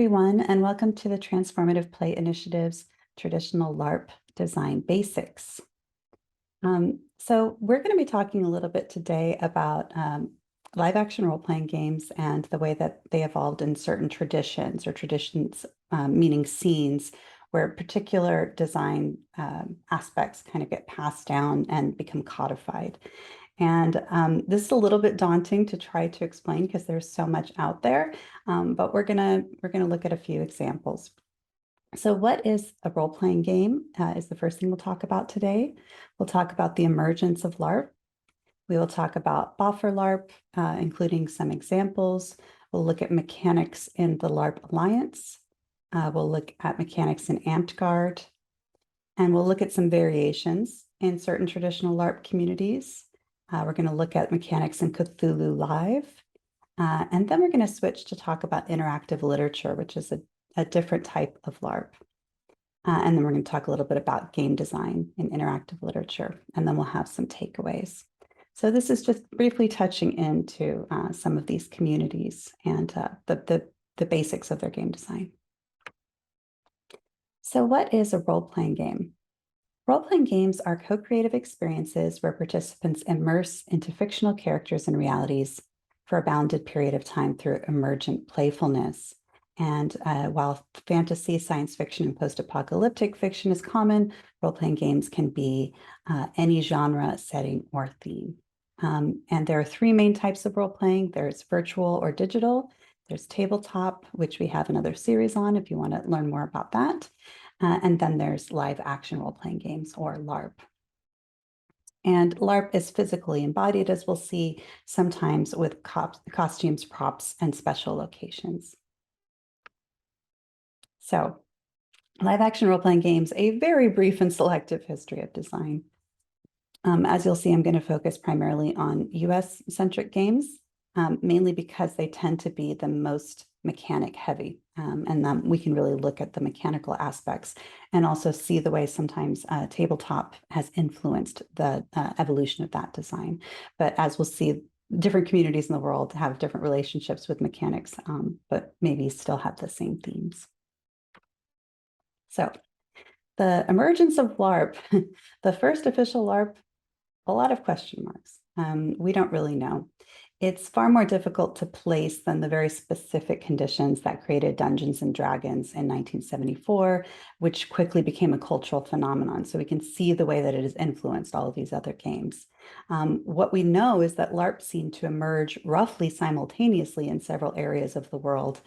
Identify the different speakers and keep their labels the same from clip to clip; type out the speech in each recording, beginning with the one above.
Speaker 1: everyone, and welcome to the Transformative Play Initiative's Traditional LARP Design Basics. So we're going to be talking a little bit today about live action role-playing games and the way that they evolved in certain traditions, or traditions meaning scenes, where particular design aspects kind of get passed down and become codified. And this is a little bit daunting to try to explain because there's so much out there, but we're gonna look at a few examples. So what is a role-playing game is the first thing we'll talk about today. We'll talk about the emergence of LARP. We will talk about Buffer Larp, including some examples. We'll look at mechanics in the LARP Alliance. We'll look at mechanics in Amtgard, and we'll look at some variations in certain traditional LARP communities. We're going to look at mechanics in Cthulhu Live, and then we're going to switch to talk about interactive literature, which is a different type of LARP. And then we're going to talk a little bit about game design in interactive literature, and then we'll have some takeaways. So this is just briefly touching into some of these communities and the basics of their game design. So what is a role-playing game? Role-playing games are co-creative experiences where participants immerse into fictional characters and realities for a bounded period of time through emergent playfulness. And while fantasy, science fiction, and post-apocalyptic fiction is common, role-playing games can be any genre, setting, or theme. And there are three main types of role-playing. There's virtual or digital. There's tabletop, which we have another series on if you want to learn more about that. And then there's live action role-playing games, or LARP. And LARP is physically embodied, as we'll see, sometimes with costumes, props, and special locations. So live action role-playing games, a very brief and selective history of design. As you'll see, I'm going to focus primarily on US-centric games, mainly because they tend to be the most mechanic heavy. And then we can really look at the mechanical aspects and also see the way sometimes tabletop has influenced the evolution of that design. But as we'll see, different communities in the world have different relationships with mechanics, but maybe still have the same themes. So the emergence of LARP, the first official LARP, a lot of question marks. We don't really know. It's far more difficult to place than the very specific conditions that created Dungeons and Dragons in 1974, which quickly became a cultural phenomenon. So we can see the way that it has influenced all of these other games. What we know is that LARP seemed to emerge roughly simultaneously in several areas of the world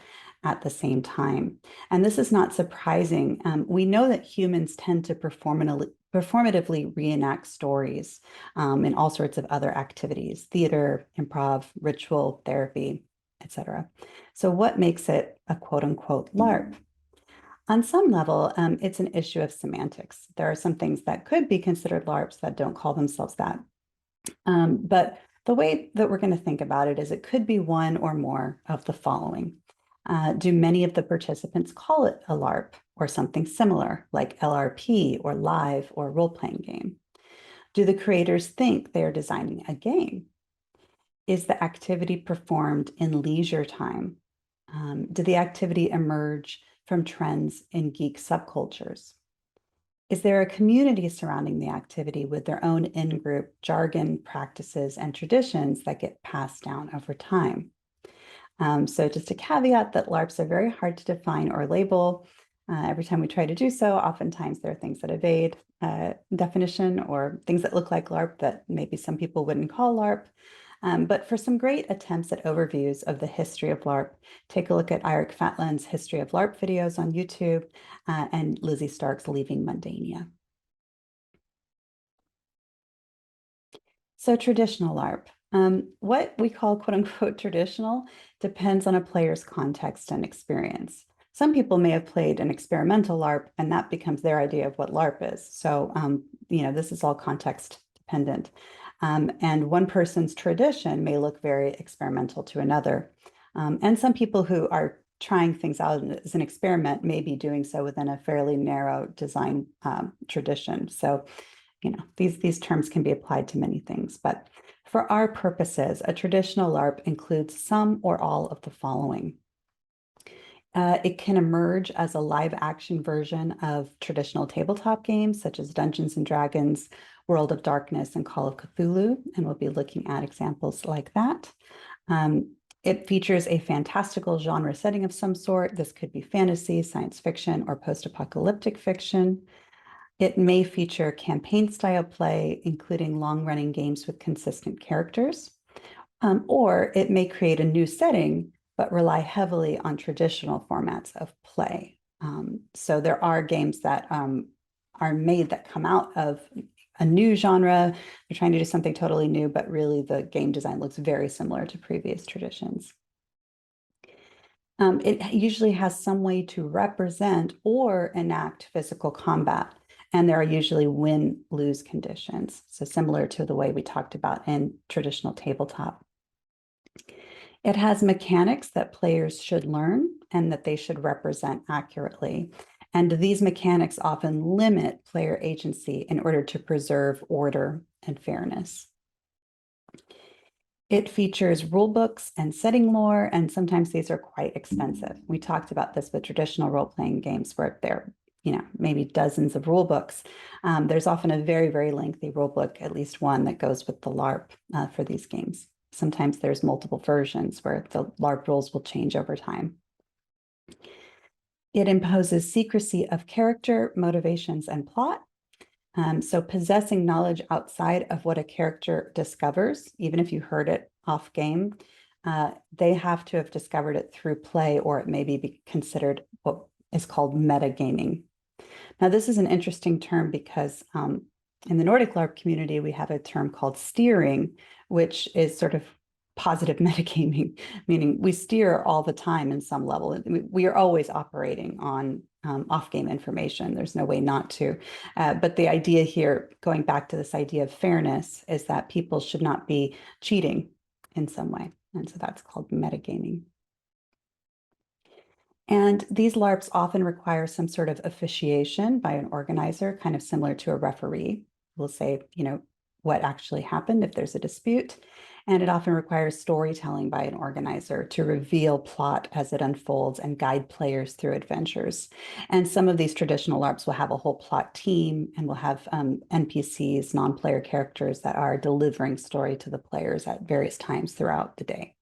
Speaker 1: at the same time. And this is not surprising. We know that humans tend to performatively reenact stories in all sorts of other activities: theater, improv, ritual, therapy, etc. So what makes it a quote-unquote LARP? On some level, it's an issue of semantics. There are some things that could be considered LARPs that don't call themselves that. But the way that we're going to think about it is it could be one or more of the following. Do many of the participants call it a LARP or something similar, like LRP or live or role-playing game? Do the creators think they are designing a game? Is the activity performed in leisure time? Did the activity emerge from trends in geek subcultures? Is there a community surrounding the activity with their own in-group jargon, practices, and traditions that get passed down over time? So just a caveat that LARPs are very hard to define or label. Every time we try to do so, oftentimes there are things that evade definition, or things that look like LARP that maybe some people wouldn't call LARP. But for some great attempts at overviews of the history of LARP, take a look at Eirik Fatland's History of LARP videos on YouTube and Lizzie Stark's Leaving Mundania. So traditional LARP. What we call quote-unquote traditional depends on a player's context and experience. Some people may have played an experimental LARP, and that becomes their idea of what LARP is. So, this is all context dependent. And one person's tradition may look very experimental to another. And some people who are trying things out as an experiment may be doing so within a fairly narrow design tradition. So, these terms can be applied to many things, but for our purposes, a traditional LARP includes some or all of the following. It can emerge as a live action version of traditional tabletop games such as Dungeons and Dragons, World of Darkness, and Call of Cthulhu, and we'll be looking at examples like that. It features a fantastical genre setting of some sort. This could be fantasy, science fiction, or post-apocalyptic fiction. It may feature campaign-style play, including long-running games with consistent characters, or it may create a new setting but rely heavily on traditional formats of play. So there are games that are made that come out of a new genre. They're trying to do something totally new, but really the game design looks very similar to previous traditions. It usually has some way to represent or enact physical combat, and there are usually win-lose conditions. So similar to the way we talked about in traditional tabletop. It has mechanics that players should learn and that they should represent accurately. And these mechanics often limit player agency in order to preserve order and fairness. It features rule books and setting lore, and sometimes these are quite extensive. We talked about this with traditional role-playing games where there are, maybe dozens of rule books. There's often a very, very lengthy rule book, at least one that goes with the LARP for these games. Sometimes there's multiple versions where the LARP rules will change over time. It imposes secrecy of character, motivations, and plot. So possessing knowledge outside of what a character discovers, even if you heard it off game, they have to have discovered it through play, or it may be considered what is called metagaming. Now, this is an interesting term because in the Nordic LARP community, we have a term called steering, which is sort of positive metagaming, meaning we steer all the time in some level. We are always operating on off-game information. There's no way not to. But the idea here, going back to this idea of fairness, is that people should not be cheating in some way. And so that's called metagaming. And these LARPs often require some sort of officiation by an organizer, kind of similar to a referee. We'll say, what actually happened if there's a dispute. And it often requires storytelling by an organizer to reveal plot as it unfolds and guide players through adventures. And some of these traditional LARPs will have a whole plot team and will have NPCs, non-player characters that are delivering story to the players at various times throughout the day.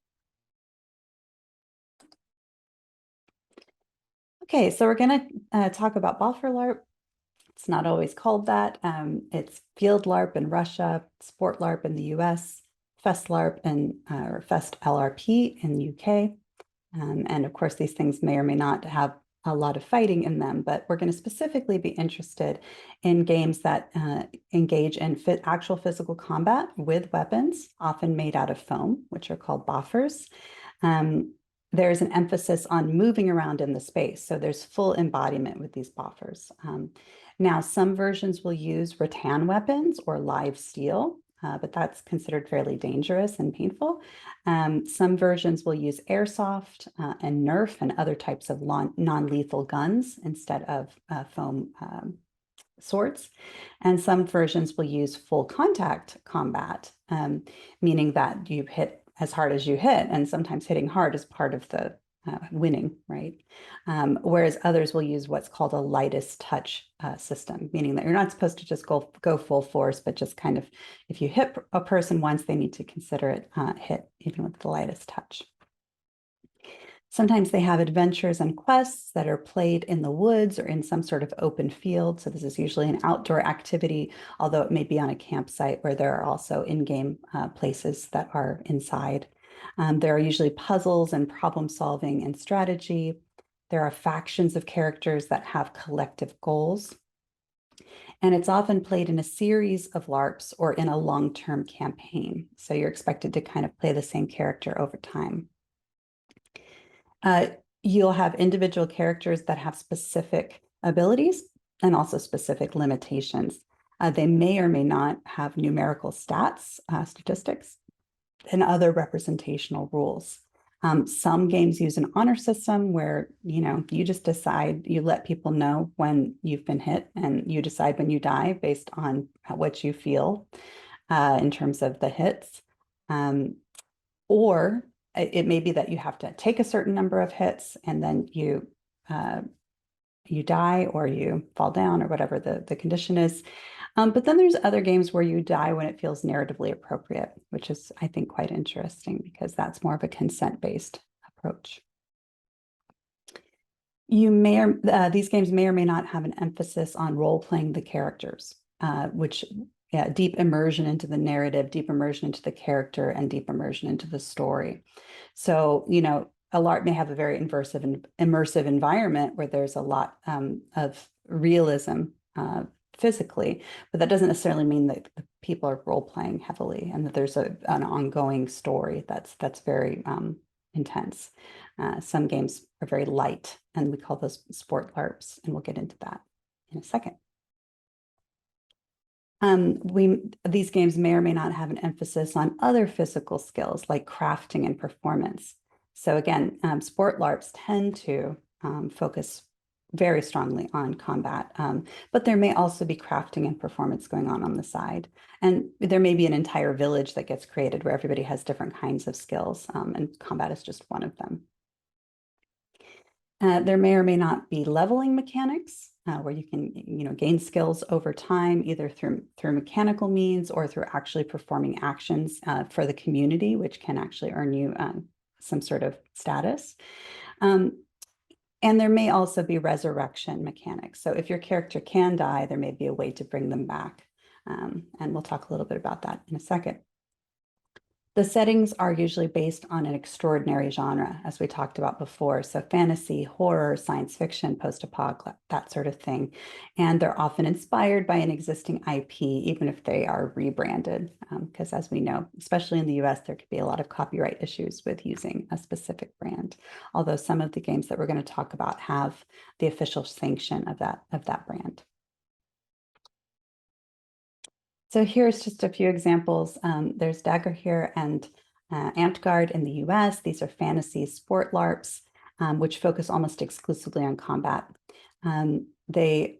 Speaker 1: Okay, so we're going to talk about Buffer Larp. It's not always called that. It's Field LARP in Russia, Sport LARP in the US, Fest LARP or Fest LRP in the UK. And of course, these things may or may not have a lot of fighting in them, but we're going to specifically be interested in games that engage in actual physical combat with weapons, often made out of foam, which are called boffers. There's an emphasis on moving around in the space, so there's full embodiment with these boffers. Now, some versions will use rattan weapons or live steel, but that's considered fairly dangerous and painful. Some versions will use airsoft and Nerf and other types of non-lethal guns instead of foam swords. And some versions will use full contact combat, meaning that you hit as hard as you hit, and sometimes hitting hard is part of the winning, right? Whereas others will use what's called a lightest touch system, meaning that you're not supposed to just go full force, but just kind of, if you hit a person once, they need to consider it hit, even with the lightest touch. Sometimes they have adventures and quests that are played in the woods or in some sort of open field. So this is usually an outdoor activity, although it may be on a campsite where there are also in-game places that are inside. There are usually puzzles and problem solving and strategy. There are factions of characters that have collective goals. And it's often played in a series of LARPs or in a long-term campaign. So you're expected to kind of play the same character over time. You'll have individual characters that have specific abilities and also specific limitations. They may or may not have numerical stats, statistics, and other representational rules. Some games use an honor system where, you just decide, you let people know when you've been hit and you decide when you die based on what you feel in terms of the hits. Or it may be that you have to take a certain number of hits and then you die or you fall down or whatever the condition is. But then there's other games where you die when it feels narratively appropriate, which is, I think, quite interesting because that's more of a consent-based approach. These games may or may not have an emphasis on role-playing the characters, which deep immersion into the narrative, deep immersion into the character, and deep immersion into the story. So, a LARP may have a very immersive environment where there's a lot of realism physically, but that doesn't necessarily mean that the people are role-playing heavily and that there's an ongoing story that's very intense. Some games are very light, and we call those sport LARPs, and we'll get into that in a second. These games may or may not have an emphasis on other physical skills like crafting and performance. So again, sport LARPs tend to focus very strongly on combat, but there may also be crafting and performance going on the side. And there may be an entire village that gets created where everybody has different kinds of skills, and combat is just one of them. There may or may not be leveling mechanics where you can, gain skills over time, either through mechanical means or through actually performing actions for the community, which can actually earn you some sort of status. And there may also be resurrection mechanics. So if your character can die, there may be a way to bring them back. And we'll talk a little bit about that in a second. The settings are usually based on an extraordinary genre, as we talked about before. So fantasy, horror, science fiction, post-apoc, that sort of thing. And they're often inspired by an existing IP, even if they are rebranded. Because as we know, especially in the US, there could be a lot of copyright issues with using a specific brand. Although some of the games that we're going to talk about have the official sanction of that brand. So here's just a few examples. There's Dagger here and Amtgard in the US. These are fantasy sport LARPs, which focus almost exclusively on combat. They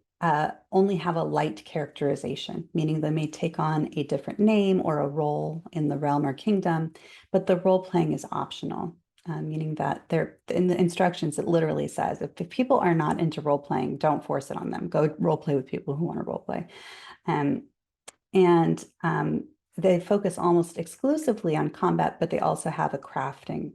Speaker 1: only have a light characterization, meaning they may take on a different name or a role in the realm or kingdom, but the role playing is optional. Meaning that they're in the instructions, it literally says, if people are not into role playing, don't force it on them. Go role play with people who want to role play. And they focus almost exclusively on combat, but they also have a crafting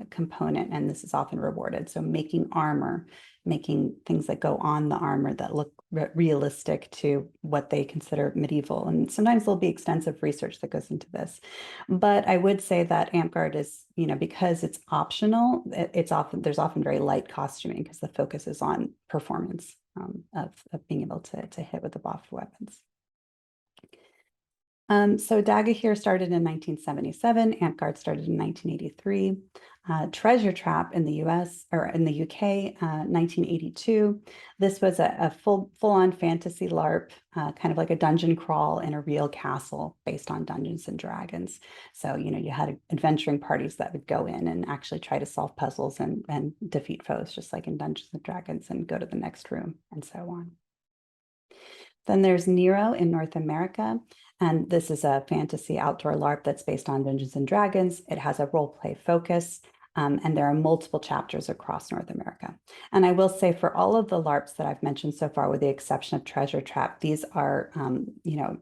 Speaker 1: component, and this is often rewarded. So making armor, making things that go on the armor that look realistic to what they consider medieval. And sometimes there'll be extensive research that goes into this. But I would say that Amtgard is, because it's optional, there's often very light costuming because the focus is on performance of being able to hit with the boffer weapons. So Daga here started in 1977. Amtgard started in 1983. Treasure Trap in the US or in the UK, 1982. This was a full-on fantasy LARP, kind of like a dungeon crawl in a real castle based on Dungeons and Dragons. So, you had adventuring parties that would go in and actually try to solve puzzles and defeat foes, just like in Dungeons and Dragons, and go to the next room and so on. Then there's Nero in North America. And this is a fantasy outdoor LARP that's based on Dungeons and Dragons. It has a role play focus, and there are multiple chapters across North America. And I will say for all of the LARPs that I've mentioned so far, with the exception of Treasure Trap, these are,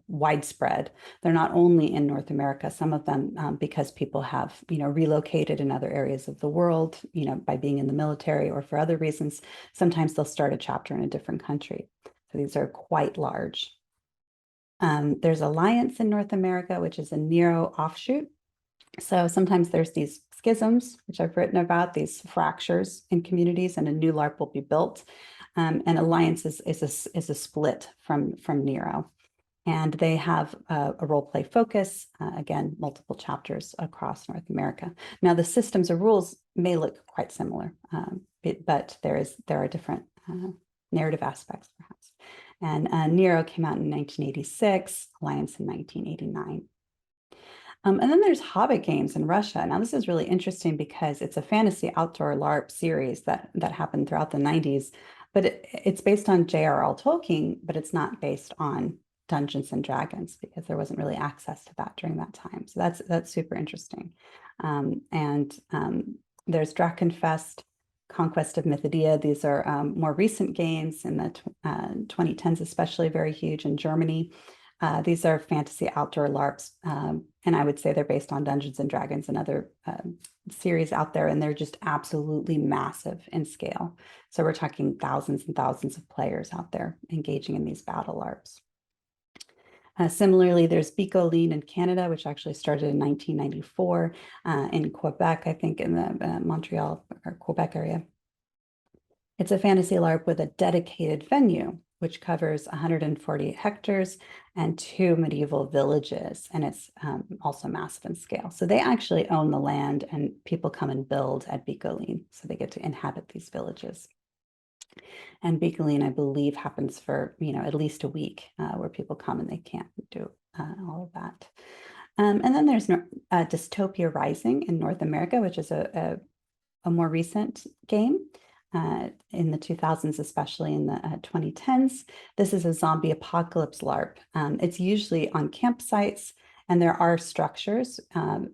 Speaker 1: widespread. They're not only in North America, some of them because people have, relocated in other areas of the world, by being in the military or for other reasons. Sometimes they'll start a chapter in a different country. So these are quite large. There's Alliance in North America, which is a Nero offshoot. So sometimes there's these schisms, which I've written about, these fractures in communities, and a new LARP will be built. And Alliance is a split from Nero. And they have a role play focus, again, multiple chapters across North America. Now, the systems or rules may look quite similar, but there are different narrative aspects, perhaps. And Nero came out in 1986, Alliance in 1989. And then there's Hobbit games in Russia. Now, this is really interesting because it's a fantasy outdoor LARP series that happened throughout the 90s, but it's based on J.R.R. Tolkien, but it's not based on Dungeons and Dragons because there wasn't really access to that during that time. So that's super interesting. There's Drakenfest, Conquest of Mythidia. These are more recent games in the 2010s, especially very huge in Germany. These are fantasy outdoor LARPs, and I would say they're based on Dungeons and Dragons and other series out there, and they're just absolutely massive in scale. So we're talking thousands and thousands of players out there engaging in these battle LARPs. Similarly, there's Bicoline in Canada, which actually started in 1994 in Quebec, I think in the Montreal or Quebec area. It's a fantasy LARP with a dedicated venue, which covers 140 hectares and 2 medieval villages, and it's also massive in scale. So they actually own the land, and people come and build at Bicoline, so they get to inhabit these villages. And Bicoline, I believe, happens for at least a week, where people come and they camp and do all of that. And then there's Dystopia Rising in North America, which is a more recent game. In the 2000s, especially in the 2010s. This is a zombie apocalypse LARP. It's usually on campsites, and there are structures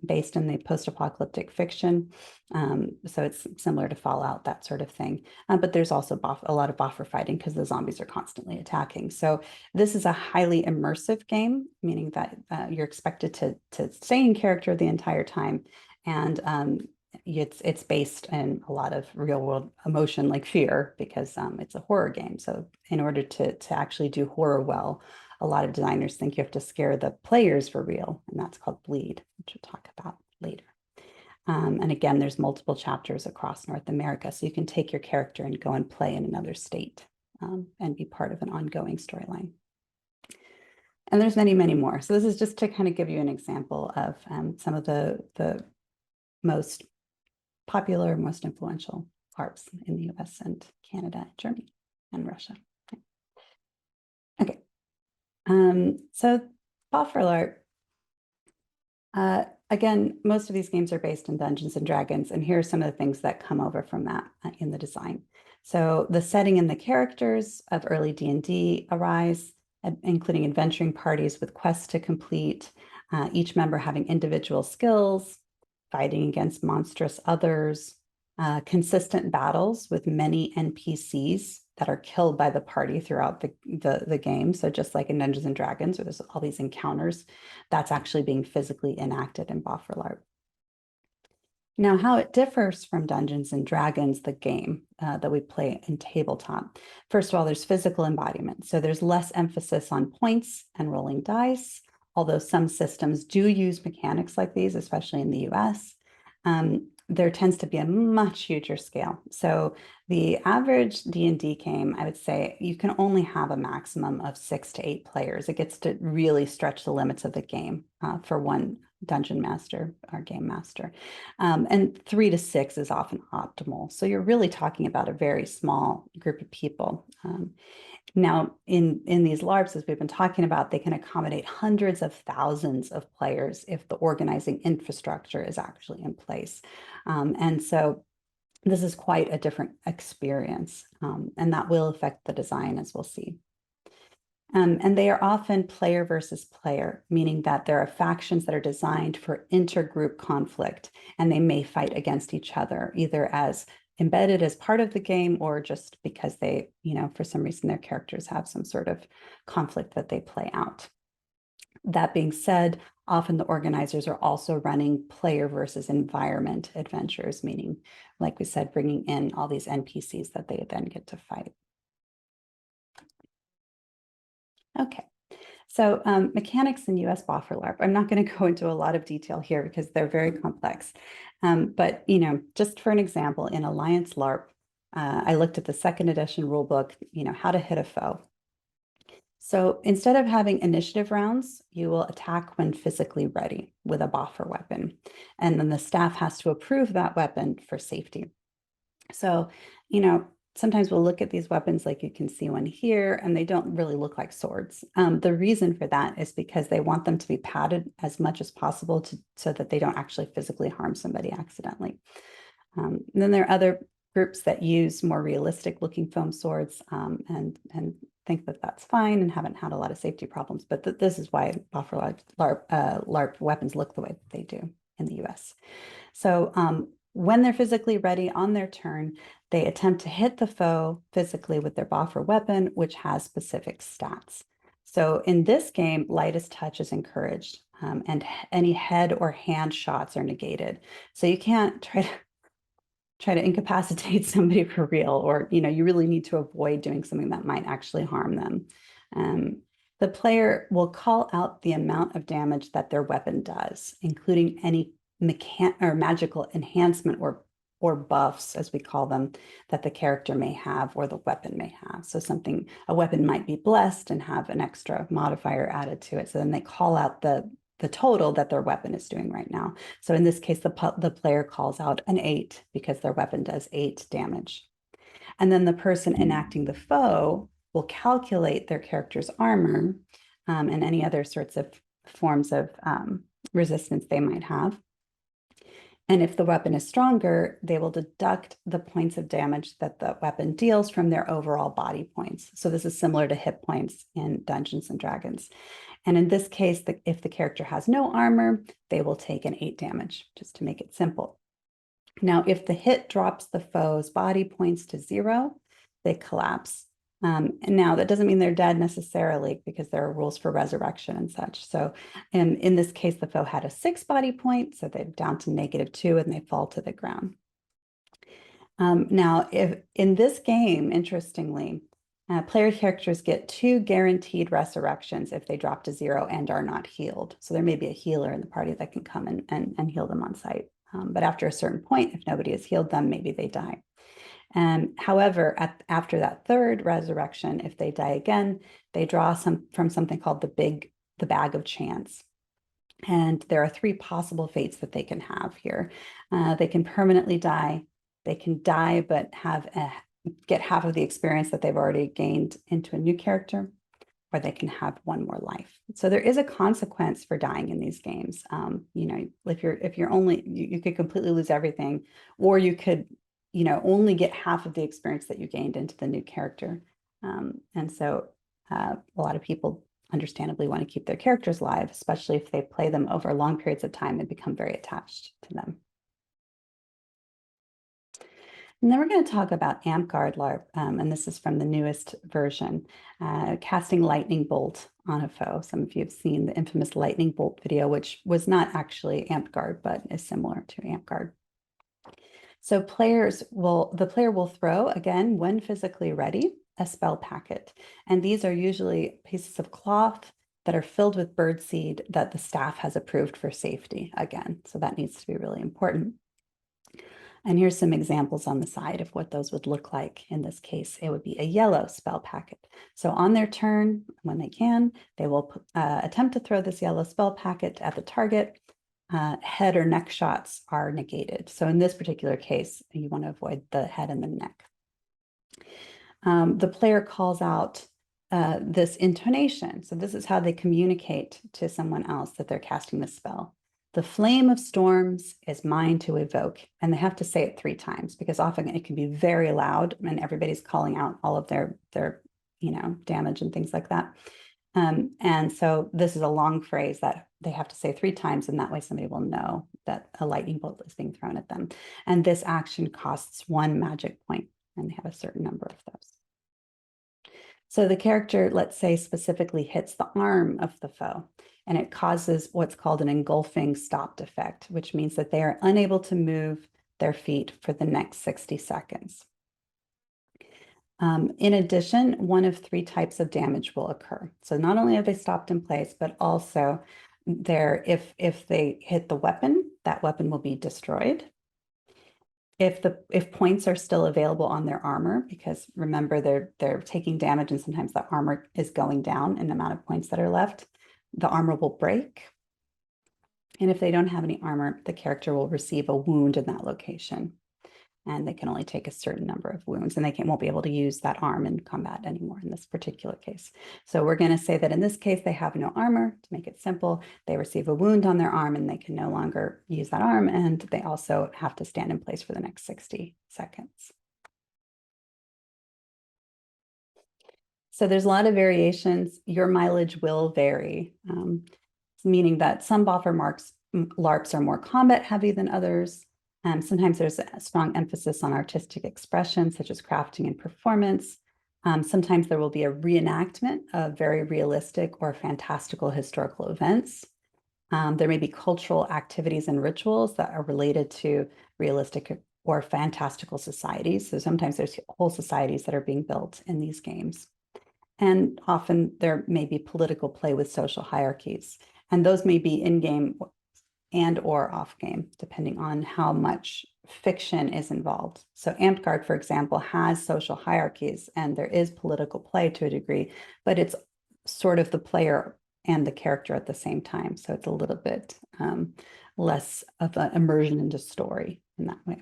Speaker 1: based in the post-apocalyptic fiction. So it's similar to Fallout, that sort of thing. But there's also a lot of buffer fighting because the zombies are constantly attacking. So this is a highly immersive game, meaning that you're expected to stay in character the entire time. And it's based in a lot of real world emotion like fear because it's a horror game. So in order to actually do horror well, a lot of designers think you have to scare the players for real, and that's called bleed, which we'll talk about later. And again, there's multiple chapters across North America, so you can take your character and go and play in another state and be part of an ongoing storyline. And there's many, many more. So this is just to kind of give you an example of some of the most popular, most influential LARPs in the US and Canada, Germany, and Russia. Okay. So Buffer Larp, again, most of these games are based in Dungeons and Dragons, and here are some of the things that come over from that in the design. So the setting and the characters of early D&D arise, including adventuring parties with quests to complete, each member having individual skills, fighting against monstrous others, consistent battles with many NPCs that are killed by the party throughout the game. So just like in Dungeons and Dragons, where there's all these encounters, that's actually being physically enacted in Buffer Larp. Now, how it differs from Dungeons and Dragons, the game that we play in tabletop. First of all, there's physical embodiment. So there's less emphasis on points and rolling dice, although some systems do use mechanics like these, especially in the US. There tends to be a much huger scale. So the average D&D game, I would say you can only have a maximum of 6 to 8 players. It gets to really stretch the limits of the game for one dungeon master or game master. And 3 to 6 is often optimal. So you're really talking about a very small group of people. Now, in these LARPs, as we've been talking about, they can accommodate hundreds of thousands of players if the organizing infrastructure is actually in place. And so this is quite a different experience, and that will affect the design, as we'll see. And they are often player versus player, meaning that there are factions that are designed for intergroup conflict, and they may fight against each other, either as embedded as part of the game or just because they, for some reason, their characters have some sort of conflict that they play out. That being said, often the organizers are also running player versus environment adventures, meaning, like we said, bringing in all these NPCs that they then get to fight. Okay. So mechanics in US Buffer Larp. I'm not going to go into a lot of detail here because they're very complex. But, just for an example, in Alliance LARP, I looked at the 2nd edition rulebook, how to hit a foe. So instead of having initiative rounds, you will attack when physically ready with a boffer weapon. And then the staff has to approve that weapon for safety. So, sometimes we'll look at these weapons like you can see one here, and they don't really look like swords. The reason for that is because they want them to be padded as much as possible so that they don't actually physically harm somebody accidentally. Then there are other groups that use more realistic looking foam swords, and think that that's fine and haven't had a lot of safety problems. But this is why Buffer Larp weapons look the way that they do in the US. So when they're physically ready on their turn, they attempt to hit the foe physically with their boffer weapon, which has specific stats. So in this game, lightest touch is encouraged, and any head or hand shots are negated. So you can't try to incapacitate somebody for real, or you really need to avoid doing something that might actually harm them. The player will call out the amount of damage that their weapon does, including any magical enhancement or buffs, as we call them, that the character may have or the weapon may have. So a weapon might be blessed and have an extra modifier added to it. So then they call out the total that their weapon is doing right now. So in this case, the player calls out an 8 because their weapon does 8 damage. And then the person enacting the foe will calculate their character's armor and any other sorts of forms of resistance they might have. And if the weapon is stronger, they will deduct the points of damage that the weapon deals from their overall body points. So this is similar to hit points in Dungeons and Dragons. And in this case, if the character has no armor, they will take an 8 damage, just to make it simple. Now, if the hit drops the foe's body points to 0, they collapse. And now that doesn't mean they're dead necessarily, because there are rules for resurrection and such. So in this case, the foe had a 6 body point, so they're down to -2 and they fall to the ground. Now, if in this game, interestingly, player characters get 2 guaranteed resurrections if they drop to 0 and are not healed. So there may be a healer in the party that can come and heal them on site. But after a certain point, if nobody has healed them, maybe they die. However, after that 3rd resurrection, if they die again, they draw from something called the bag of chance. And there are 3 possible fates that they can have here. They can permanently die. They can die but get half of the experience that they've already gained into a new character, or they can have 1 more life. So there is a consequence for dying in these games. If you're only, you could completely lose everything, or you could, only get half of the experience that you gained into the new character. And so a lot of people understandably want to keep their characters alive, especially if they play them over long periods of time and become very attached to them. And then we're going to talk about Amtgard Larp, and this is from the newest version, casting lightning bolt on a foe. Some of you have seen the infamous lightning bolt video, which was not actually Amtgard, but is similar to Amtgard. So the player will throw, again, when physically ready, a spell packet. And these are usually pieces of cloth that are filled with birdseed that the staff has approved for safety, again. So that needs to be really important. And here's some examples on the side of what those would look like. In this case, it would be a yellow spell packet. So on their turn, when they can, they will attempt to throw this yellow spell packet at the target. Head or neck shots are negated. So in this particular case, you want to avoid the head and the neck. The player calls out this intonation. So this is how they communicate to someone else that they're casting the spell. The flame of storms is mine to evoke. And they have to say it 3 times, because often it can be very loud and everybody's calling out all of their damage and things like that. And so this is a long phrase that they have to say 3 times, and that way somebody will know that a lightning bolt is being thrown at them. And this action costs 1 magic point, and they have a certain number of those. So the character, let's say, specifically hits the arm of the foe, and it causes what's called an engulfing stopped effect, which means that they are unable to move their feet for the next 60 seconds. In addition, 1 of 3 types of damage will occur. So not only are they stopped in place, but also if they hit the weapon, that weapon will be destroyed. If points are still available on their armor, because remember they're taking damage and sometimes the armor is going down in the amount of points that are left, the armor will break. And if they don't have any armor, the character will receive a wound in that location. And they can only take a certain number of wounds, and they won't be able to use that arm in combat anymore in this particular case. So we're going to say that in this case, they have no armor. To make it simple, they receive a wound on their arm and they can no longer use that arm, and they also have to stand in place for the next 60 seconds. So there's a lot of variations. Your mileage will vary, meaning that some boffer LARPs are more combat heavy than others. Sometimes there's a strong emphasis on artistic expression, such as crafting and performance. Sometimes there will be a reenactment of very realistic or fantastical historical events. There may be cultural activities and rituals that are related to realistic or fantastical societies. So sometimes there's whole societies that are being built in these games. And often there may be political play with social hierarchies. And those may be in-game and or off-game, depending on how much fiction is involved. So Amtgard, for example, has social hierarchies and there is political play to a degree, but it's sort of the player and the character at the same time. So it's a little bit less of an immersion into story in that way.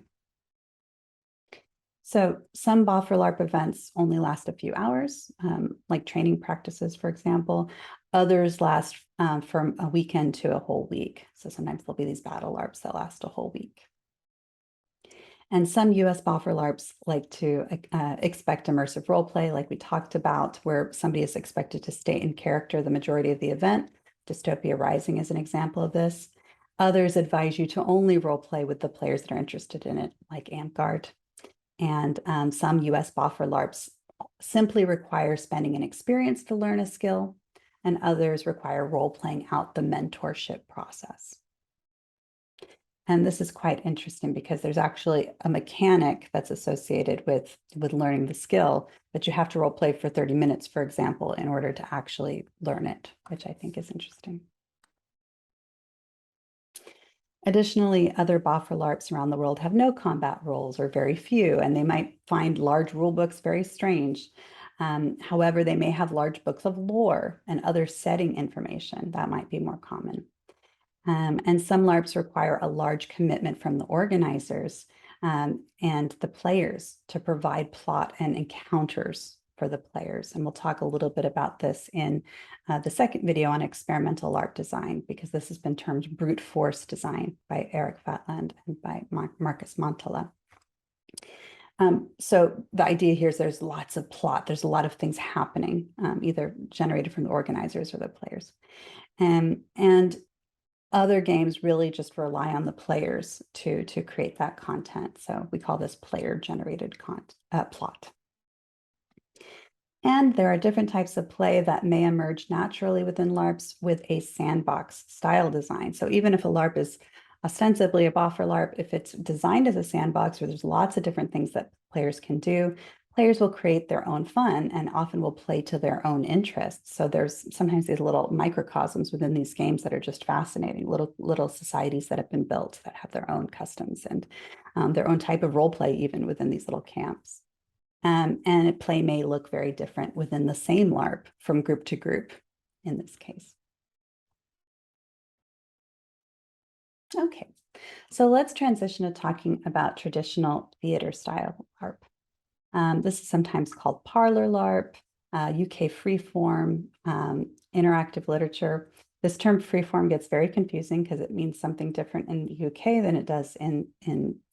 Speaker 1: So some Buffer Larp events only last a few hours, like training practices, for example. Others last from a weekend to a whole week. So sometimes there'll be these battle LARPs that last a whole week. And some US Buffer LARPs like to expect immersive role play, like we talked about, where somebody is expected to stay in character the majority of the event. Dystopia Rising is an example of this. Others advise you to only role play with the players that are interested in it, like Amtgard. And some US Buffer LARPs simply require spending an experience to learn a skill, and others require role-playing out the mentorship process. And this is quite interesting because there's actually a mechanic that's associated with learning the skill, but you have to role play for 30 minutes, for example, in order to actually learn it, which I think is interesting. Additionally, other Buffer LARPs around the world have no combat rules or very few, and they might find large rule books very strange. However, they may have large books of lore and other setting information that might be more common. And some LARPs require a large commitment from the organizers and the players to provide plot and encounters for the players. And we'll talk a little bit about this in the second video on experimental LARP design, because this has been termed brute force design by Eric Vatland and by Marcus Montala. So the idea here is there's lots of plot. There's a lot of things happening, either generated from the organizers or the players. And other games really just rely on the players to create that content. So we call this player-generated plot. And there are different types of play that may emerge naturally within LARPs with a sandbox style design. So even if a LARP is ostensibly a Buffer Larp, if it's designed as a sandbox where there's lots of different things that players can do, players will create their own fun and often will play to their own interests. So there's sometimes these little microcosms within these games that are just fascinating, little societies that have been built that have their own customs and their own type of role play even within these little camps. And play may look very different within the same LARP from group to group in this case. Okay, so let's transition to talking about traditional theater style LARP. This is sometimes called Parlor Larp, UK freeform, interactive literature. This term freeform gets very confusing because it means something different in the UK than it does in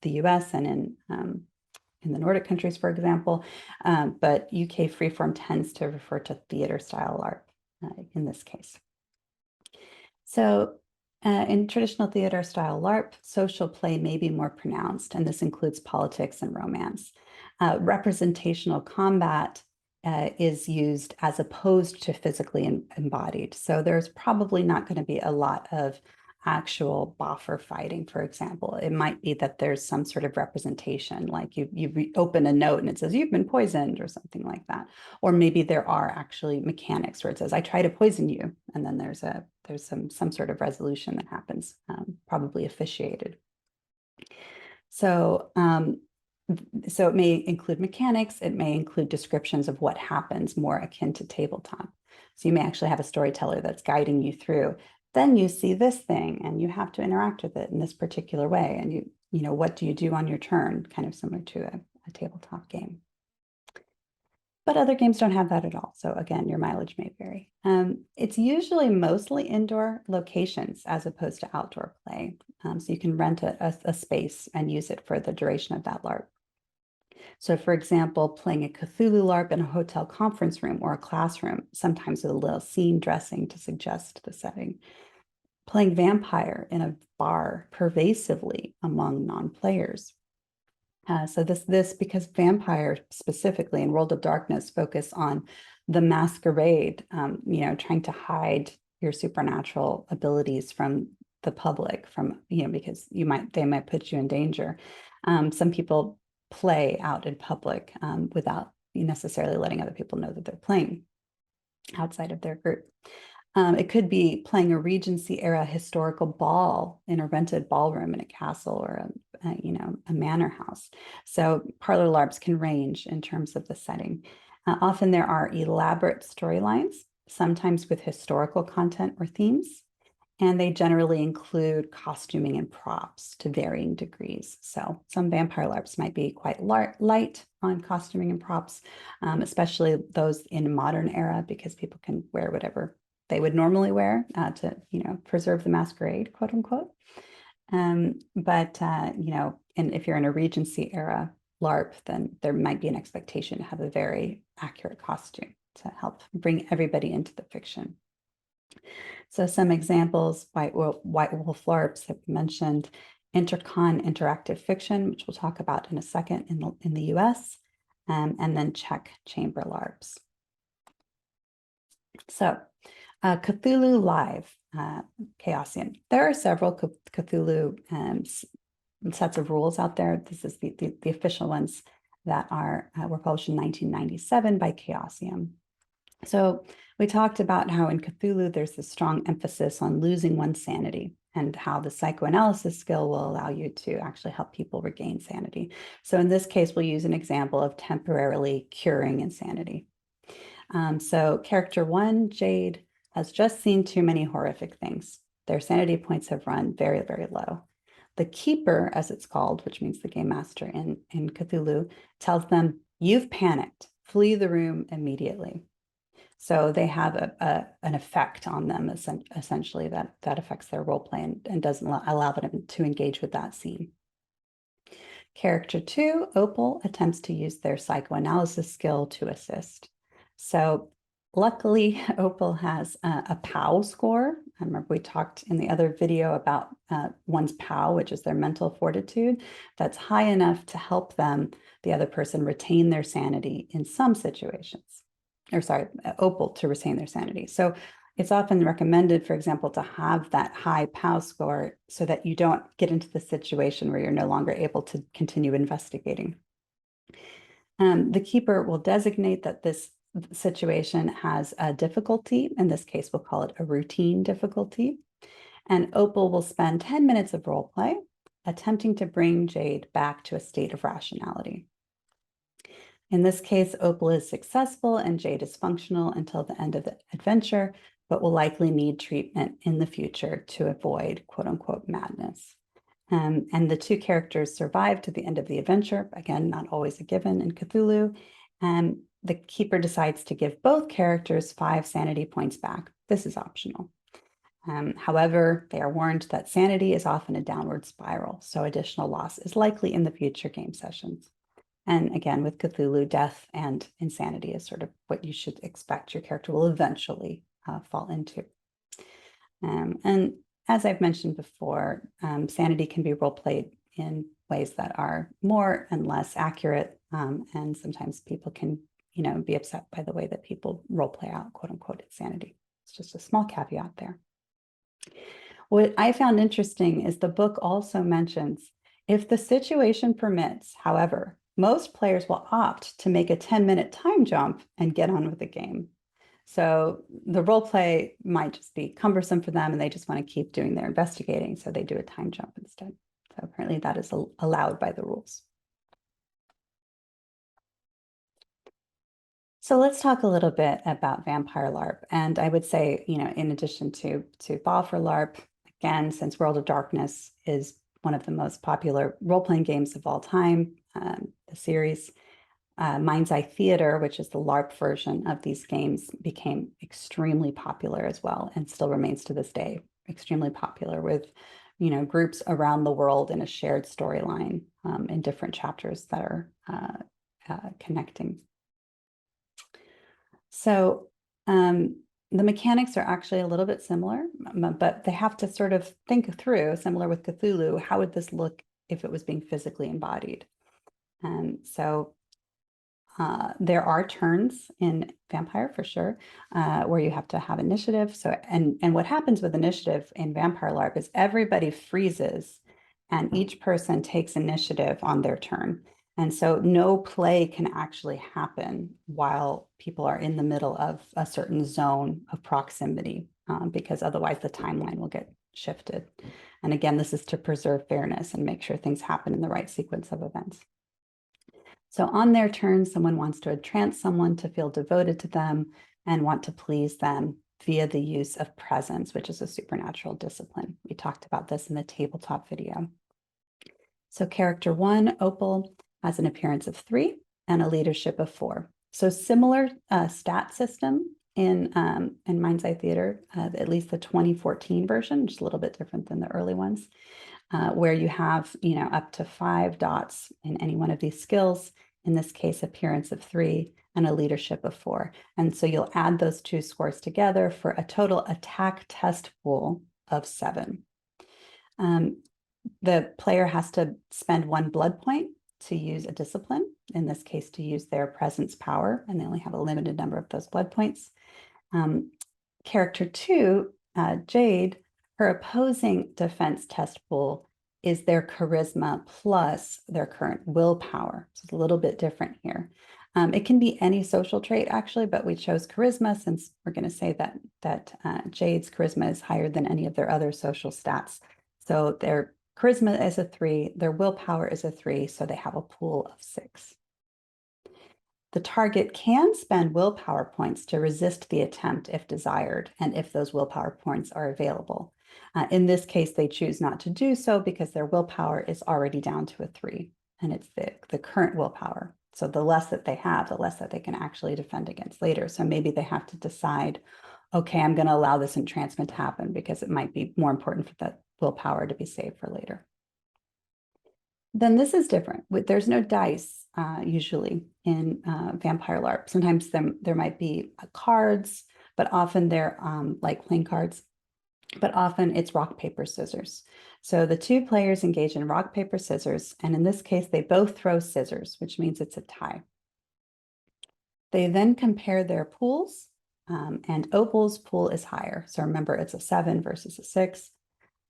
Speaker 1: the US and in the Nordic countries, for example. But UK freeform tends to refer to theater style LARP in this case. So in traditional theater style LARP, social play may be more pronounced, and this includes politics and romance. Representational combat is used as opposed to physically embodied. So there's probably not going to be a lot of actual boffer fighting, for example. It might be that there's some sort of representation, like you open a note and it says you've been poisoned or something like that. Or maybe there are actually mechanics where it says I try to poison you, and then there's some sort of resolution that happens, probably officiated. So it may include mechanics, it may include descriptions of what happens more akin to tabletop. So you may actually have a storyteller that's guiding you through. Then you see this thing and you have to interact with it in this particular way. And you know, what do you do on your turn? Kind of similar to a tabletop game. But other games don't have that at all. So again, your mileage may vary. It's usually mostly indoor locations as opposed to outdoor play. So you can rent a space and use it for the duration of that LARP. So for example, playing a Cthulhu LARP in a hotel conference room or a classroom, sometimes with a little scene dressing to suggest the setting. Playing vampire in a bar pervasively among non-players. So this because vampire specifically in World of Darkness focus on the masquerade, trying to hide your supernatural abilities from the public, because they might put you in danger. Some people play out in public without necessarily letting other people know that they're playing outside of their group. It could be playing a Regency era historical ball in a rented ballroom in a castle or a manor house. So Parlor LARPs can range in terms of the setting. Often there are elaborate storylines, sometimes with historical content or themes, and they generally include costuming and props to varying degrees. So some vampire LARPs might be quite light on costuming and props, especially those in modern era, because people can wear whatever they would normally wear to, preserve the masquerade, quote unquote. And if you're in a Regency era LARP, then there might be an expectation to have a very accurate costume to help bring everybody into the fiction. So some examples, White Wolf LARPs have mentioned, Intercon interactive fiction, which we'll talk about in a second in the US, and then Czech chamber LARPs. So Cthulhu Live, Chaosium. There are several Cthulhu sets of rules out there. This is the official ones that were published in 1997 by Chaosium. So we talked about how in Cthulhu, there's this strong emphasis on losing one's sanity and how the psychoanalysis skill will allow you to actually help people regain sanity. So in this case, we'll use an example of temporarily curing insanity. So character 1, Jade, has just seen too many horrific things. Their sanity points have run very, very low. The keeper, as it's called, which means the game master in Cthulhu, tells them, "You've panicked, flee the room immediately." So they have an effect on them, essentially, that affects their role play and doesn't allow them to engage with that scene. Character 2, Opal, attempts to use their psychoanalysis skill to assist. So luckily, Opal has a POW score. I remember we talked in the other video about one's POW, which is their mental fortitude, that's high enough to help the other person, retain their sanity in some situations. Opal to retain their sanity. So it's often recommended, for example, to have that high POW score so that you don't get into the situation where you're no longer able to continue investigating. The keeper will designate that this situation has a difficulty. In this case, we'll call it a routine difficulty. And Opal will spend 10 minutes of role play attempting to bring Jade back to a state of rationality. In this case, Opal is successful and Jade is functional until the end of the adventure, but will likely need treatment in the future to avoid quote unquote madness. And the two characters survive to the end of the adventure. Again, not always a given in Cthulhu. And the keeper decides to give both characters 5 sanity points back. This is optional. However, they are warned that sanity is often a downward spiral, so additional loss is likely in the future game sessions. And again, with Cthulhu, death and insanity is sort of what you should expect your character will eventually fall into. And as I've mentioned before, sanity can be role-played in ways that are more and less accurate. And sometimes people can, be upset by the way that people role-play out, quote unquote, insanity. It's just a small caveat there. What I found interesting is the book also mentions, if the situation permits, however, most players will opt to make a 10-minute time jump and get on with the game. So the role play might just be cumbersome for them and they just want to keep doing their investigating. So they do a time jump instead. So apparently that is allowed by the rules. So let's talk a little bit about Vampire LARP. And I would say, in addition to Buffer Larp, again, since World of Darkness is one of the most popular role-playing games of all time, the series, Mind's Eye Theater, which is the LARP version of these games, became extremely popular as well and still remains to this day extremely popular with groups around the world in a shared storyline in different chapters that are connecting. So the mechanics are actually a little bit similar, but they have to sort of think through, similar with Cthulhu, how would this look if it was being physically embodied? And so there are turns in Vampire for sure, where you have to have initiative. So, and what happens with initiative in Vampire Larp is everybody freezes and each person takes initiative on their turn. And so no play can actually happen while people are in the middle of a certain zone of proximity, because otherwise the timeline will get shifted. And again, this is to preserve fairness and make sure things happen in the right sequence of events. So on their turn, someone wants to entrance someone to feel devoted to them and want to please them via the use of presence, which is a supernatural discipline. We talked about this in the tabletop video. So character 1, Opal, has an appearance of 3 and a leadership of 4. So similar stat system in Mind's Eye Theater, at least the 2014 version, just a little bit different than the early ones. Where you have, up to 5 dots in any one of these skills, in this case, appearance of 3 and a leadership of 4. And so you'll add those 2 scores together for a total attack test pool of 7. The player has to spend 1 blood point to use a discipline, in this case, to use their presence power, and they only have a limited number of those blood points. Character 2, Jade, her opposing defense test pool is their charisma plus their current willpower. So it's a little bit different here. It can be any social trait, actually, but we chose charisma since we're going to say that Jade's charisma is higher than any of their other social stats. So their charisma is a 3, their willpower is a 3, so they have a pool of 6. The target can spend willpower points to resist the attempt if desired, and if those willpower points are available. In this case, they choose not to do so because their willpower is already down to a 3, and it's the current willpower. So the less that they have, the less that they can actually defend against later. So maybe they have to decide, okay, I'm going to allow this entrancement to happen because it might be more important for that willpower to be saved for later. Then this is different. There's no dice usually in Vampire Larp. Sometimes there might be cards, but often they're like playing cards, but often it's rock, paper, scissors. So the 2 players engage in rock, paper, scissors, and in this case, they both throw scissors, which means it's a tie. They then compare their pools, and Opal's pool is higher. So remember, it's a 7 versus a 6.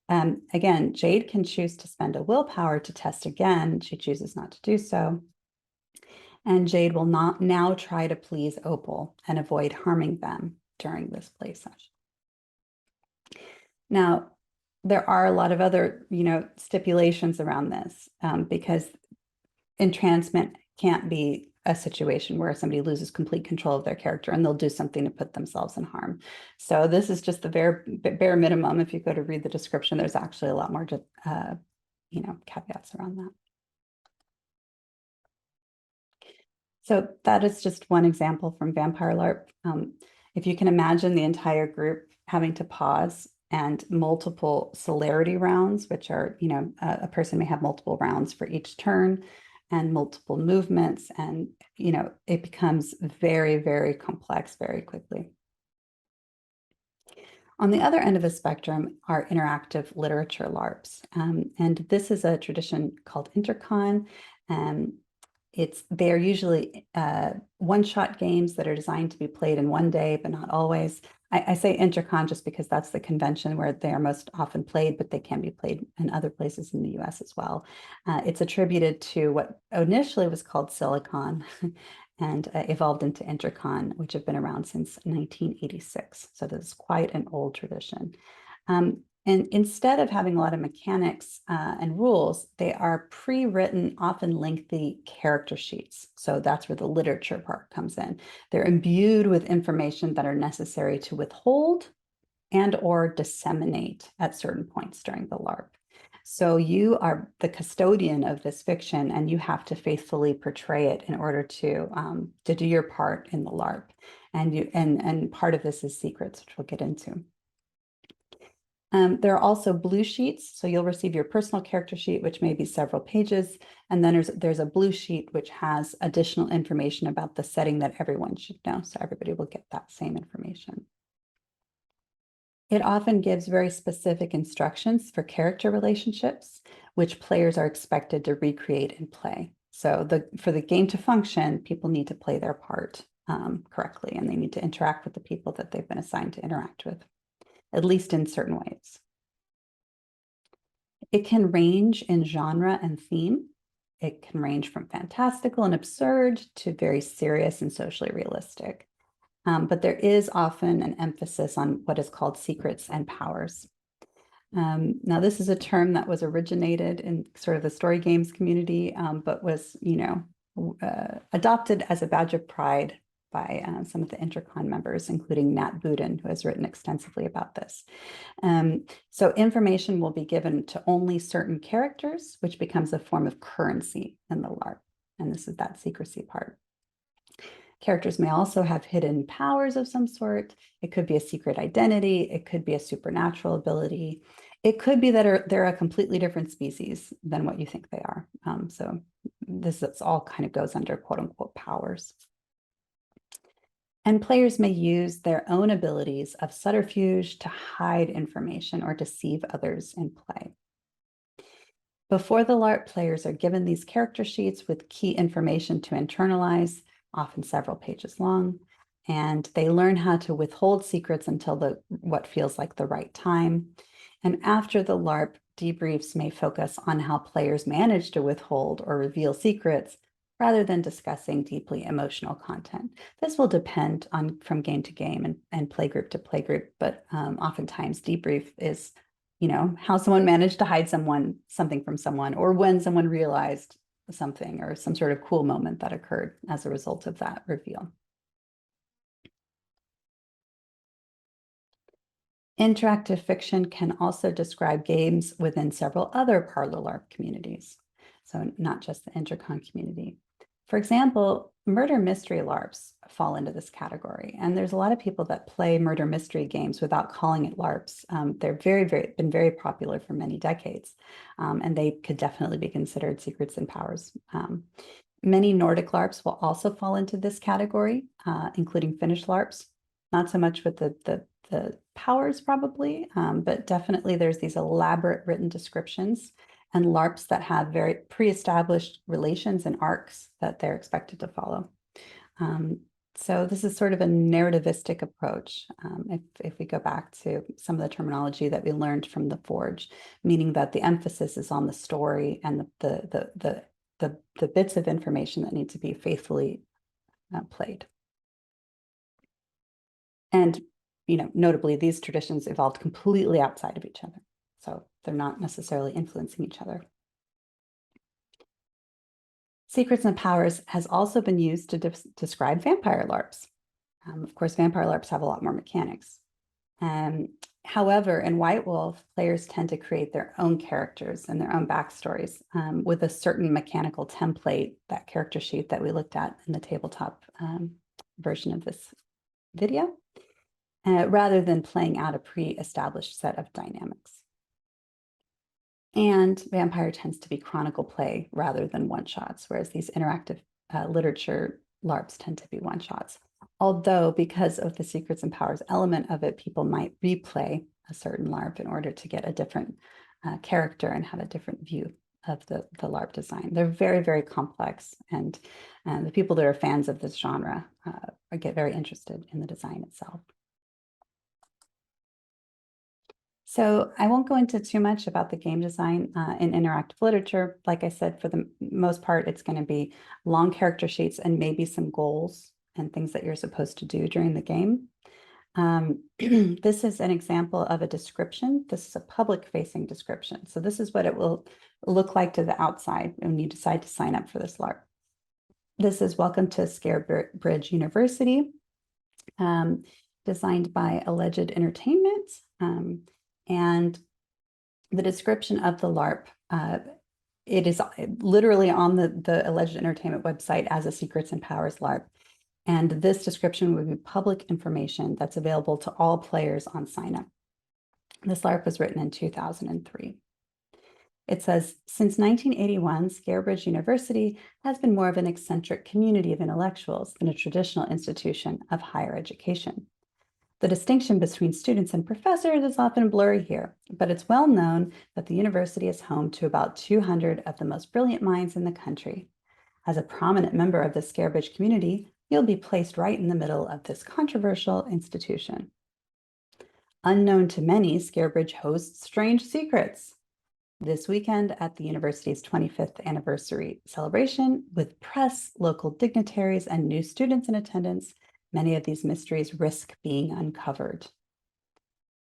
Speaker 1: Again, Jade can choose to spend a willpower to test again. She chooses not to do so. And Jade will not now try to please Opal and avoid harming them during this play session. Now, there are a lot of other, stipulations around this because entrancement can't be a situation where somebody loses complete control of their character and they'll do something to put themselves in harm. So this is just the bare minimum. If you go to read the description, there's actually a lot more, caveats around that. So that is just one example from Vampire Larp. If you can imagine the entire group having to pause and multiple celerity rounds, which are, a person may have multiple rounds for each turn and multiple movements, and, it becomes very, very complex very quickly. On the other end of the spectrum are interactive literature LARPs. And this is a tradition called Intercon. They're usually one-shot games that are designed to be played in one day, but not always. I say Intercon just because that's the convention where they are most often played, but they can be played in other places in the US as well. It's attributed to what initially was called Silicon and evolved into Intercon, which have been around since 1986. So this is quite an old tradition. And instead of having a lot of mechanics and rules, they are pre-written, often lengthy character sheets. So that's where the literature part comes in. They're imbued with information that are necessary to withhold and or disseminate at certain points during the LARP. So you are the custodian of this fiction and you have to faithfully portray it in order to do your part in the LARP. And part of this is secrets, which we'll get into. There are also blue sheets. So you'll receive your personal character sheet, which may be several pages. And then there's a blue sheet, which has additional information about the setting that everyone should know. So everybody will get that same information. It often gives very specific instructions for character relationships, which players are expected to recreate and play. So for the game to function, people need to play their part correctly, and they need to interact with the people that they've been assigned to interact with, at least in certain ways. It can range in genre and theme. It can range from fantastical and absurd to very serious and socially realistic. But there is often an emphasis on what is called secrets and powers. Now, this is a term that was originated in sort of the story games community, but was, adopted as a badge of pride by some of the Intercon members, including Nat Boudin, who has written extensively about this. So information will be given to only certain characters, which becomes a form of currency in the LARP. And this is that secrecy part. Characters may also have hidden powers of some sort. It could be a secret identity. It could be a supernatural ability. It could be that they're a completely different species than what you think they are. So this all kind of goes under quote unquote powers. And players may use their own abilities of subterfuge to hide information or deceive others in play. Before the LARP, players are given these character sheets with key information to internalize, often several pages long, and they learn how to withhold secrets until what feels like the right time. And after the LARP, debriefs may focus on how players manage to withhold or reveal secrets rather than discussing deeply emotional content. This will depend from game to game and playgroup to playgroup, but oftentimes debrief is, how someone managed to hide something from someone, or when someone realized something or some sort of cool moment that occurred as a result of that reveal. Interactive fiction can also describe games within several other Parlor Larp communities, so not just the Intercon community. For example, murder mystery LARPs fall into this category, and there's a lot of people that play murder mystery games without calling it LARPs. They're been very popular for many decades, and they could definitely be considered secrets and powers. Many Nordic LARPs will also fall into this category, including Finnish LARPs. Not so much with the powers probably, but definitely there's these elaborate written descriptions and LARPs that have very pre-established relations and arcs that they're expected to follow. So this is sort of a narrativistic approach. If we go back to some of the terminology that we learned from the Forge, meaning that the emphasis is on the story and the bits of information that need to be faithfully played. And notably, these traditions evolved completely outside of each other. So they're not necessarily influencing each other. Secrets and powers has also been used to describe vampire LARPs. Of course, vampire LARPs have a lot more mechanics. However, in White Wolf, players tend to create their own characters and their own backstories with a certain mechanical template, that character sheet that we looked at in the tabletop version of this video, rather than playing out a pre-established set of dynamics. And vampire tends to be chronicle play rather than one-shots, whereas these interactive literature LARPs tend to be one-shots. Although, because of the secrets and powers element of it, people might replay a certain LARP in order to get a different character and have a different view of the LARP design. They're very, very complex, and the people that are fans of this genre get very interested in the design itself. So I won't go into too much about the game design in interactive literature. Like I said, for the most part, it's going to be long character sheets and maybe some goals and things that you're supposed to do during the game. This is an example of a description. This is a public-facing description. So this is what it will look like to the outside when you decide to sign up for this LARP. This is Welcome to Scarebridge University, designed by Alleged Entertainment. And the description of the LARP, it is literally on the Alleged Entertainment website as a Secrets and Powers LARP. And this description would be public information that's available to all players on sign up. This LARP was written in 2003. It says, since 1981, Scarebridge University has been more of an eccentric community of intellectuals than a traditional institution of higher education. The distinction between students and professors is often blurry here, but it's well known that the university is home to about 200 of the most brilliant minds in the country. As a prominent member of the Scarebridge community, you'll be placed right in the middle of this controversial institution. Unknown to many, Scarebridge hosts strange secrets. This weekend at the university's 25th anniversary celebration, with press, local dignitaries, and new students in attendance, many of these mysteries risk being uncovered.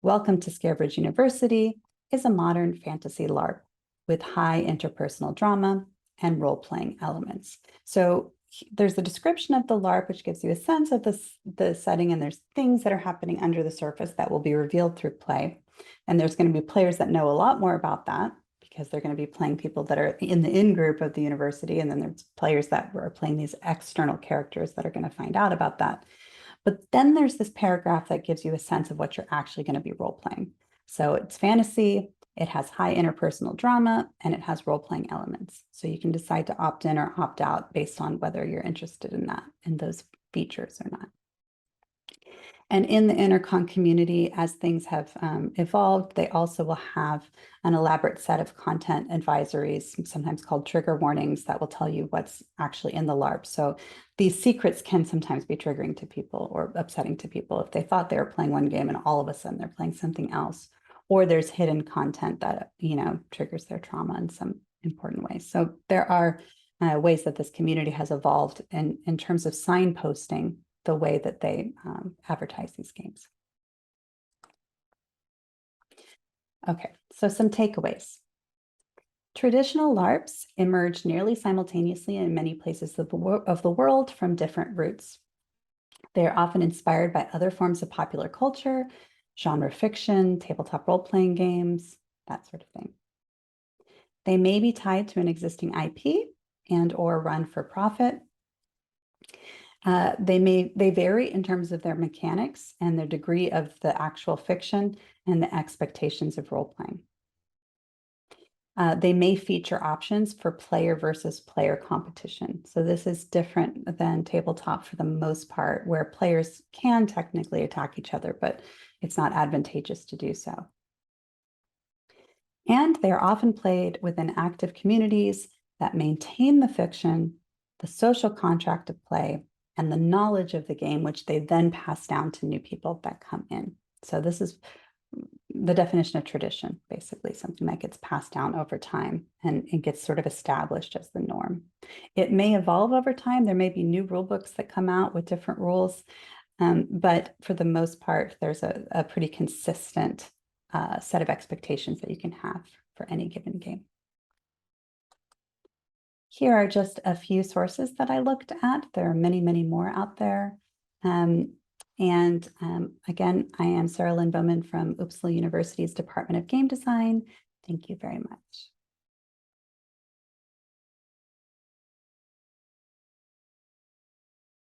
Speaker 1: Welcome to Scarebridge University is a modern fantasy LARP with high interpersonal drama and role-playing elements. So there's a description of the LARP, which gives you a sense of the setting, and there's things that are happening under the surface that will be revealed through play. And there's going to be players that know a lot more about that, because they're going to be playing people that are in the in-group of the university, and then there's players that are playing these external characters that are going to find out about that. But then there's this paragraph that gives you a sense of what you're actually going to be role-playing. So it's fantasy, it has high interpersonal drama, and it has role-playing elements. So you can decide to opt in or opt out based on whether you're interested in that, in those features or not. And in the Intercon community, as things have evolved, they also will have an elaborate set of content advisories, sometimes called trigger warnings, that will tell you what's actually in the LARP. So these secrets can sometimes be triggering to people or upsetting to people if they thought they were playing one game and all of a sudden they're playing something else. Or there's hidden content that, triggers their trauma in some important ways. So there are ways that this community has evolved in terms of signposting the way that they advertise these games. Okay, so some takeaways. Traditional LARPs emerge nearly simultaneously in many places of the world from different roots. They are often inspired by other forms of popular culture, genre fiction, tabletop role-playing games, that sort of thing. They may be tied to an existing IP and or run for profit. They vary in terms of their mechanics and their degree of the actual fiction and the expectations of role-playing. They may feature options for player versus player competition. So this is different than tabletop for the most part, where players can technically attack each other, but it's not advantageous to do so. And they are often played within active communities that maintain the fiction, the social contract of play, and the knowledge of the game, which they then pass down to new people that come in. So this is the definition of tradition, basically something that gets passed down over time and gets sort of established as the norm. It may evolve over time. There may be new rule books that come out with different rules, but for the most part, there's a pretty consistent set of expectations that you can have for any given game. Here are just a few sources that I looked at. There are many, many more out there. Again, I am Sarah Lynne Bowman from Uppsala University's Department of Game Design. Thank you very much.